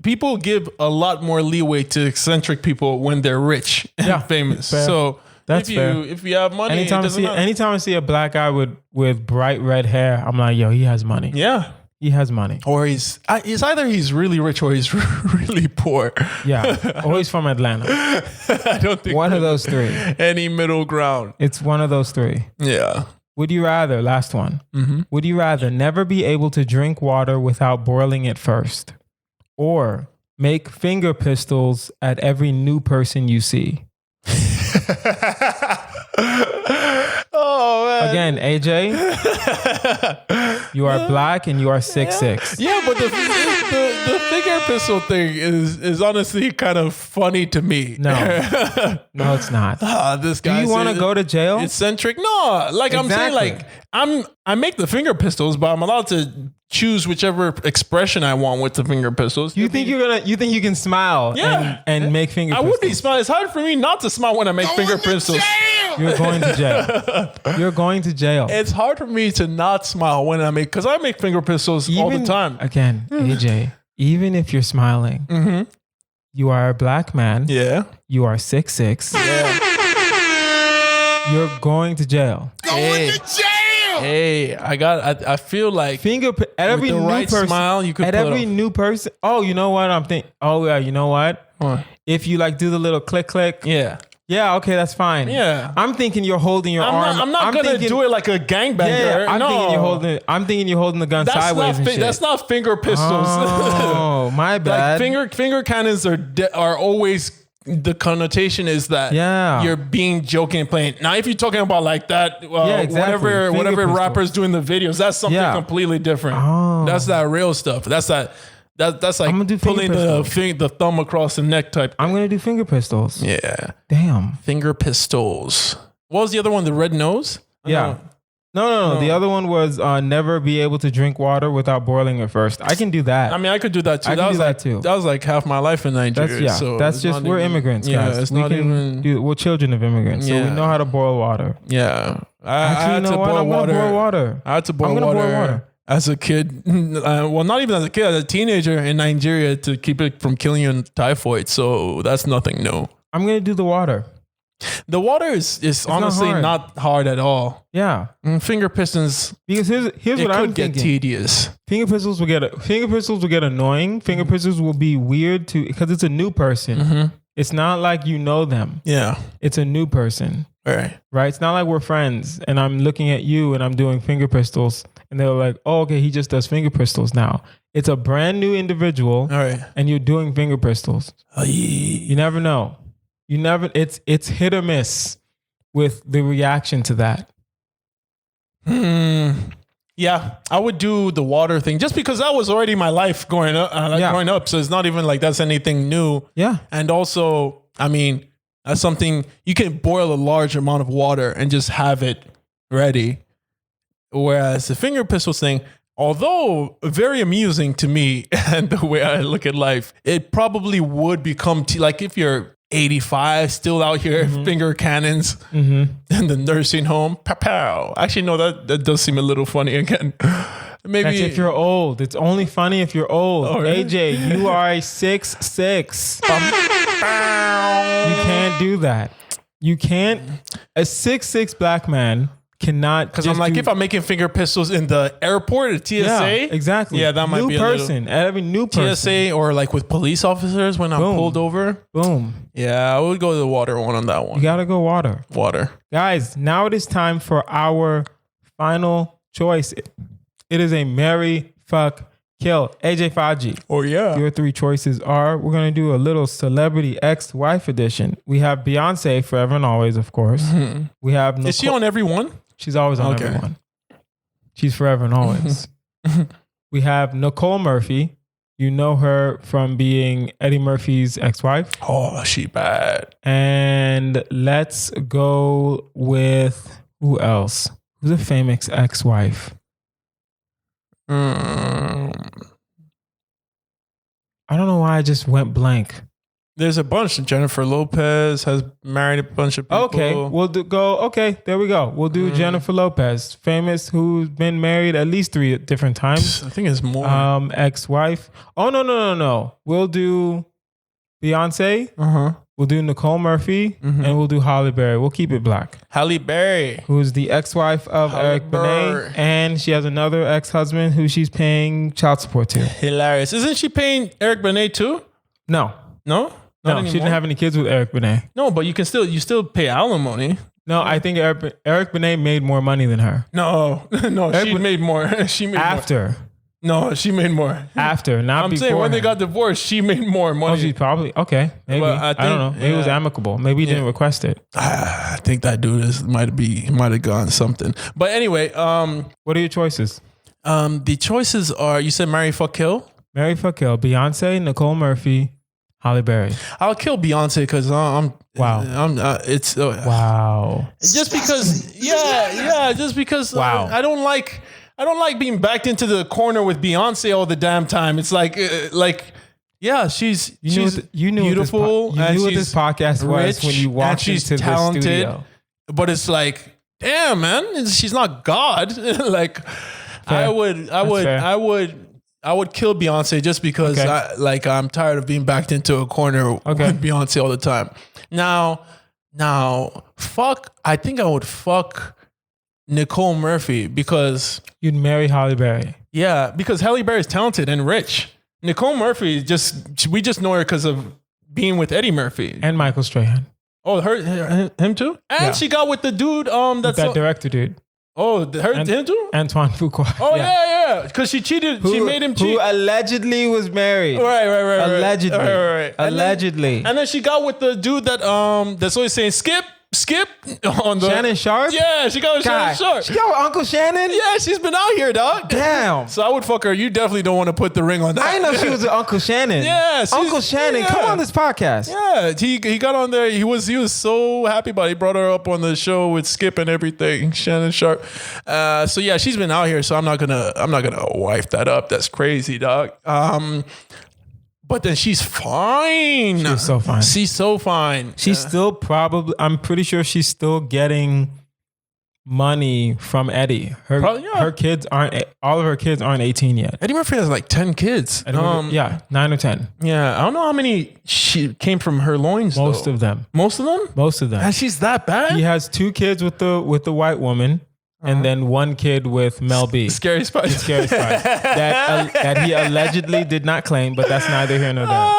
[SPEAKER 3] People give a lot more leeway to eccentric people when they're rich and famous.
[SPEAKER 1] Fair.
[SPEAKER 3] So
[SPEAKER 1] That's
[SPEAKER 3] if you have money,
[SPEAKER 1] Anytime I see a black guy with bright red hair, I'm like, yo, he has money.
[SPEAKER 3] yeah.
[SPEAKER 1] He has money.
[SPEAKER 3] Or he's either he's really rich or he's really poor.
[SPEAKER 1] Yeah. Or he's from Atlanta.
[SPEAKER 3] I don't think
[SPEAKER 1] One of those three.
[SPEAKER 3] any middle ground.
[SPEAKER 1] It's one of those three.
[SPEAKER 3] Yeah.
[SPEAKER 1] Would you rather, last one, would you rather never be able to drink water without boiling it first or make finger pistols at every new person you see?
[SPEAKER 3] Oh man.
[SPEAKER 1] Again, AJ, you are black and you are 6'6".
[SPEAKER 3] Yeah, but the finger pistol thing is honestly kind of funny to me.
[SPEAKER 1] No, it's not.
[SPEAKER 3] This
[SPEAKER 1] Do
[SPEAKER 3] guy.
[SPEAKER 1] you want to go to jail?
[SPEAKER 3] eccentric? No, like I'm saying,
[SPEAKER 1] Exactly.
[SPEAKER 3] like I make the finger pistols, but I'm allowed to choose whichever expression I want with the finger pistols.
[SPEAKER 1] You think you can smile and make finger
[SPEAKER 3] I
[SPEAKER 1] pistols?
[SPEAKER 3] would be smiling. It's hard for me not to smile when I make finger pistols.
[SPEAKER 1] You're going to jail. You're going to jail.
[SPEAKER 3] It's hard for me to not smile when I make finger pistols all the time.
[SPEAKER 1] Again, AJ, even if you're smiling, you are a black man.
[SPEAKER 3] Yeah.
[SPEAKER 1] You are 6'6".
[SPEAKER 3] Yeah.
[SPEAKER 1] You're going to jail.
[SPEAKER 3] Hey, I feel like
[SPEAKER 1] At every
[SPEAKER 3] with the
[SPEAKER 1] new
[SPEAKER 3] right
[SPEAKER 1] person,
[SPEAKER 3] smile, you could
[SPEAKER 1] at
[SPEAKER 3] pull it
[SPEAKER 1] every
[SPEAKER 3] off.
[SPEAKER 1] new person. Oh, you know what I'm thinking? Oh yeah, you know what?
[SPEAKER 3] What?
[SPEAKER 1] If you like do the little click click.
[SPEAKER 3] Yeah.
[SPEAKER 1] Yeah, okay, that's fine.
[SPEAKER 3] Yeah.
[SPEAKER 1] I'm thinking you're holding your arm.
[SPEAKER 3] I'm not gonna do it like a gangbanger.
[SPEAKER 1] I'm
[SPEAKER 3] no.
[SPEAKER 1] thinking you're holding the gun sideways and shit.
[SPEAKER 3] That's not finger pistols.
[SPEAKER 1] Oh, my bad.
[SPEAKER 3] Like finger cannons are always, the connotation is that you're being joking and playing. Now, if you're talking about like that,
[SPEAKER 1] exactly.
[SPEAKER 3] whatever
[SPEAKER 1] Finger
[SPEAKER 3] rappers do in the videos, that's something completely different.
[SPEAKER 1] Oh.
[SPEAKER 3] That's that real stuff. That's like
[SPEAKER 1] I'm gonna do
[SPEAKER 3] pulling
[SPEAKER 1] finger
[SPEAKER 3] the thumb across the neck type.
[SPEAKER 1] I'm gonna do finger pistols.
[SPEAKER 3] Yeah,
[SPEAKER 1] Damn.
[SPEAKER 3] finger pistols. What was the other one? The red nose.
[SPEAKER 1] Yeah. No. The other one was never be able to drink water without boiling it first. I can do that.
[SPEAKER 3] I mean, I could do that too.
[SPEAKER 1] I can do that too.
[SPEAKER 3] That was like half my life in Nigeria.
[SPEAKER 1] That's just we're immigrants, guys. We're children of immigrants, so we know how to boil water.
[SPEAKER 3] Yeah. I
[SPEAKER 1] Actually,
[SPEAKER 3] had
[SPEAKER 1] you know
[SPEAKER 3] to
[SPEAKER 1] what?
[SPEAKER 3] boil
[SPEAKER 1] I'm gonna
[SPEAKER 3] water.
[SPEAKER 1] boil water.
[SPEAKER 3] I had to
[SPEAKER 1] I'm
[SPEAKER 3] boil
[SPEAKER 1] gonna
[SPEAKER 3] water,
[SPEAKER 1] boil water.
[SPEAKER 3] As a kid. Well, not even as a kid, as a teenager in Nigeria to keep it from killing you in typhoid. So that's nothing new.
[SPEAKER 1] I'm gonna do the water.
[SPEAKER 3] The water is honestly
[SPEAKER 1] hard.
[SPEAKER 3] not hard at all.
[SPEAKER 1] Yeah.
[SPEAKER 3] Finger pistons,
[SPEAKER 1] Because here's
[SPEAKER 3] it
[SPEAKER 1] what I'm
[SPEAKER 3] could get
[SPEAKER 1] thinking.
[SPEAKER 3] tedious.
[SPEAKER 1] Finger pistols will get annoying. Finger pistols will be weird because it's a new person. It's not like you know them.
[SPEAKER 3] Yeah.
[SPEAKER 1] It's a new person.
[SPEAKER 3] All right.
[SPEAKER 1] Right? It's not like we're friends and I'm looking at you and I'm doing finger pistols and they're like, oh, okay, he just does finger pistols now. It's a brand new individual
[SPEAKER 3] All right.
[SPEAKER 1] and you're doing finger pistols.
[SPEAKER 3] Oh,
[SPEAKER 1] You never know. It's hit or miss with the reaction to that.
[SPEAKER 3] Yeah, I would do the water thing just because that was already my life growing up. Growing up, so it's not even like that's anything new.
[SPEAKER 1] Yeah.
[SPEAKER 3] And also, I mean, that's something you can boil a large amount of water and just have it ready. Whereas the finger pistols thing, although very amusing to me and the way I look at life, it probably would become like if you're 85 still out here finger cannons in the nursing home. Pow, pow. Actually, no, that does seem a little funny again. Maybe
[SPEAKER 1] That's if you're old. It's only funny if you're old.
[SPEAKER 3] Oh, really?
[SPEAKER 1] AJ, you are a 6'6". You can't do that. You can't. A 6'6" black man cannot.
[SPEAKER 3] Because I'm like, if I'm making finger pistols in the airport at TSA,
[SPEAKER 1] yeah, exactly.
[SPEAKER 3] Yeah, that might
[SPEAKER 1] new
[SPEAKER 3] be
[SPEAKER 1] person. Every new person.
[SPEAKER 3] TSA or like with police officers when I'm pulled over.
[SPEAKER 1] Boom.
[SPEAKER 3] Yeah, I would go to the water one on that one.
[SPEAKER 1] You gotta go water.
[SPEAKER 3] Water.
[SPEAKER 1] Guys, now it is time for our final choice. It is a marry, fuck, kill. AJ Faji.
[SPEAKER 3] Oh yeah.
[SPEAKER 1] Your three choices are, we're going to do a little celebrity ex-wife edition. We have Beyonce, forever and always, of course. We have Nicole.
[SPEAKER 3] Is she on every one?
[SPEAKER 1] She's always on everyone. She's forever and always. We have Nicole Murphy. You know her from being Eddie Murphy's ex-wife.
[SPEAKER 3] Oh, she bad.
[SPEAKER 1] And let's go with, who else? Who's a famous ex-wife? I don't know why I just went blank.
[SPEAKER 3] There's a bunch. Jennifer Lopez has married a bunch of people.
[SPEAKER 1] Okay, we'll go. Okay, there we go. We'll do Jennifer Lopez, famous, who's been married at least 3 different times.
[SPEAKER 3] I think it's more.
[SPEAKER 1] Ex-wife. Oh no. We'll do Beyonce. We'll do Nicole Murphy, and we'll do Halle Berry. We'll keep it black.
[SPEAKER 3] Halle Berry,
[SPEAKER 1] who's the ex-wife of
[SPEAKER 3] Halle
[SPEAKER 1] Eric Benet, and she has another ex-husband who she's paying child support to.
[SPEAKER 3] Hilarious. Isn't she paying Eric Benet too?
[SPEAKER 1] No,
[SPEAKER 3] Not
[SPEAKER 1] she didn't have any kids with Eric Benet.
[SPEAKER 3] No, but you still pay alimony.
[SPEAKER 1] No, I think Eric Benet made more money than her.
[SPEAKER 3] No, she made more. She made
[SPEAKER 1] after.
[SPEAKER 3] More. No, she made more.
[SPEAKER 1] After, not before.
[SPEAKER 3] I'm saying when they got divorced, she made more money.
[SPEAKER 1] Oh, she probably, okay. Maybe.
[SPEAKER 3] Well,
[SPEAKER 1] I don't know. Maybe it was amicable. Maybe he didn't request it.
[SPEAKER 3] I think that dude might have gone something. But anyway,
[SPEAKER 1] what are your choices?
[SPEAKER 3] The choices are, you said marry, fuck, kill?
[SPEAKER 1] Marry, fuck, kill. Beyonce, Nicole Murphy, Halle Berry.
[SPEAKER 3] I'll kill Beyonce because wow. Just because, just because
[SPEAKER 1] wow.
[SPEAKER 3] I don't like being backed into the corner with Beyonce all the damn time. It's like she's beautiful.
[SPEAKER 1] You knew what this podcast was when you walked into the studio.
[SPEAKER 3] But it's like, damn, man, she's not God. Like, fair. I would kill Beyonce just because I'm tired of being backed into a corner with Beyonce all the time. Now, I think I would fuck Nicole Murphy because
[SPEAKER 1] you'd marry Halle Berry.
[SPEAKER 3] Yeah, because Halle Berry is talented and rich. Nicole Murphy we just know her because of being with Eddie Murphy
[SPEAKER 1] and Michael Strahan.
[SPEAKER 3] Oh, him too. And she got with the dude that's
[SPEAKER 1] that director dude.
[SPEAKER 3] Oh, him too?
[SPEAKER 1] Antoine Fuqua.
[SPEAKER 3] Oh, yeah. Because she cheated. She made him cheat.
[SPEAKER 1] Who allegedly was married.
[SPEAKER 3] Right.
[SPEAKER 1] Allegedly.
[SPEAKER 3] Right.
[SPEAKER 1] Allegedly.
[SPEAKER 3] And then she got with the dude that's always saying skip on the
[SPEAKER 1] Shannon Sharp.
[SPEAKER 3] Yeah, she got with Shannon Sharp.
[SPEAKER 1] She got with Uncle Shannon.
[SPEAKER 3] Yeah, she's been out here, dog.
[SPEAKER 1] Damn.
[SPEAKER 3] So I would fuck her. You definitely don't want to put the ring on that.
[SPEAKER 1] I didn't know she was with Uncle Shannon.
[SPEAKER 3] Yeah,
[SPEAKER 1] Uncle Shannon, come on this podcast.
[SPEAKER 3] Yeah, he got on there. He was so happy about it. He brought her up on the show with Skip and everything. Shannon Sharp. So yeah, she's been out here. So I'm not gonna wife that up. That's crazy, dog. But then she's fine.
[SPEAKER 1] She's so fine.
[SPEAKER 3] She's so fine.
[SPEAKER 1] She's still probably, I'm pretty sure she's still getting money from Eddie. Her kids aren't, all of her kids aren't 18 yet.
[SPEAKER 3] Eddie Murphy has like 10 kids.
[SPEAKER 1] Yeah, 9 or 10.
[SPEAKER 3] Yeah, I don't know how many she came from her loins.
[SPEAKER 1] Most
[SPEAKER 3] though.
[SPEAKER 1] of them.
[SPEAKER 3] Most of them?
[SPEAKER 1] Most of them.
[SPEAKER 3] And she's that bad?
[SPEAKER 1] He has 2 kids with the white woman, and then 1 kid with Mel B.
[SPEAKER 3] Scary Spice.
[SPEAKER 1] Scary Spice. that he allegedly did not claim, but that's neither here nor there.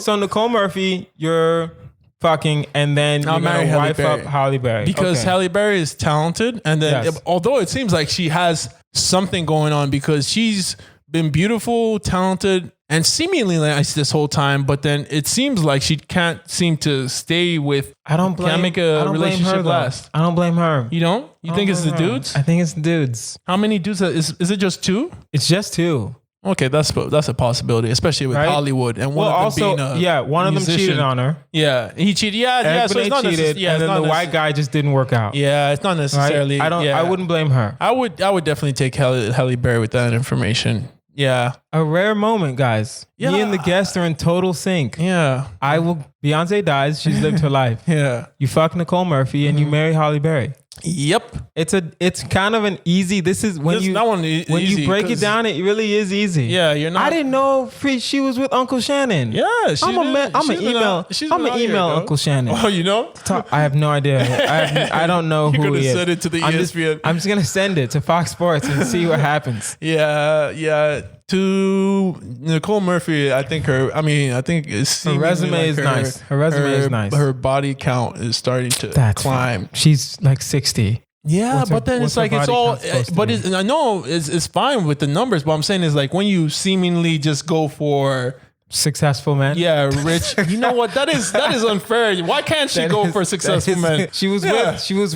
[SPEAKER 1] So Nicole Murphy, you're fucking, and then you're gonna wife up Halle Berry.
[SPEAKER 3] Because Halle Berry is talented, and then although it seems like she has something going on because she's been beautiful, talented, and seemingly nice this whole time, but then it seems like she can't seem to stay with. Can't make a relationship last.
[SPEAKER 1] I don't blame her.
[SPEAKER 3] You don't? You think it's the dudes?
[SPEAKER 1] I think it's the dudes.
[SPEAKER 3] How many dudes? Is it just 2?
[SPEAKER 1] It's just 2.
[SPEAKER 3] Okay, that's a possibility, especially with Hollywood, and one of them being
[SPEAKER 1] one of them cheated on her.
[SPEAKER 3] Yeah, he cheated. Yeah. So it's not
[SPEAKER 1] cheated, and then the white guy just didn't work out.
[SPEAKER 3] Yeah, it's not necessarily.
[SPEAKER 1] Right? I wouldn't blame her.
[SPEAKER 3] I would definitely take Halle Berry with that information. Yeah,
[SPEAKER 1] a rare moment, guys.
[SPEAKER 3] Yeah.
[SPEAKER 1] Me and the guest are in total sync.
[SPEAKER 3] Yeah,
[SPEAKER 1] Beyonce dies. She's lived her life.
[SPEAKER 3] Yeah,
[SPEAKER 1] you fuck Nicole Murphy and you marry Halle Berry.
[SPEAKER 3] Yep.
[SPEAKER 1] It's kind of an easy. This is when you break it down, it really is easy.
[SPEAKER 3] Yeah, you're not.
[SPEAKER 1] I didn't know she was with Uncle Shannon.
[SPEAKER 3] Yeah,
[SPEAKER 1] I'm gonna email Uncle Shannon.
[SPEAKER 3] Oh, you know?
[SPEAKER 1] I have no idea. I don't know who he is.
[SPEAKER 3] Send it to the ESPN.
[SPEAKER 1] I'm just gonna send it to Fox Sports and see what happens.
[SPEAKER 3] Yeah. To Nicole Murphy, I think her resume is nice. Her resume is nice. Her body count is starting to climb.
[SPEAKER 1] She's like 60.
[SPEAKER 3] Yeah, but then it's like it's all. But I know it's fine with the numbers. But I'm saying is like when you seemingly just go for
[SPEAKER 1] successful men.
[SPEAKER 3] Yeah, rich. You know what? That is unfair. Why can't she go for successful men?
[SPEAKER 1] She was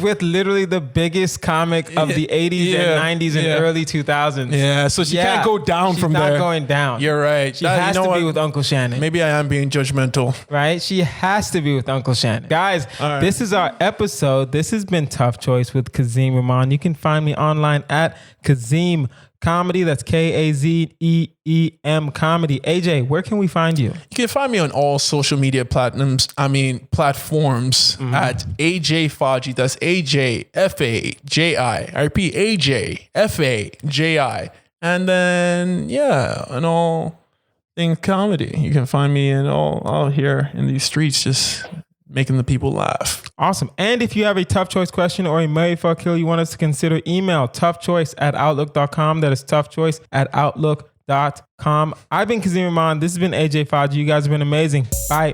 [SPEAKER 1] with literally the biggest comic of the 80s and 90s and early 2000s.
[SPEAKER 3] Yeah, so she can't go down from there.
[SPEAKER 1] She's not going down.
[SPEAKER 3] You're right.
[SPEAKER 1] She has to be with Uncle Shannon.
[SPEAKER 3] Maybe I am being judgmental.
[SPEAKER 1] Right? She has to be with Uncle Shannon. Guys, this is our episode. This has been Tough Choice with Kazeem Rahman. You can find me online at Kazeem Comedy. That's KAZEEM Comedy. AJ, where can we find you?
[SPEAKER 3] You can find me on all social media platforms at AJ Faji. That's AJFAJI. I repeat, AJFAJI. And then and all things comedy. You can find me in all out here in these streets, just making the people laugh.
[SPEAKER 1] Awesome. And if you have a tough choice question or a Mary Fuck Kill you want us to consider, email toughchoice@outlook.com. That is toughchoice@outlook.com. I've been Kazeem Rahman. This has been AJ Faji. You guys have been amazing. Bye.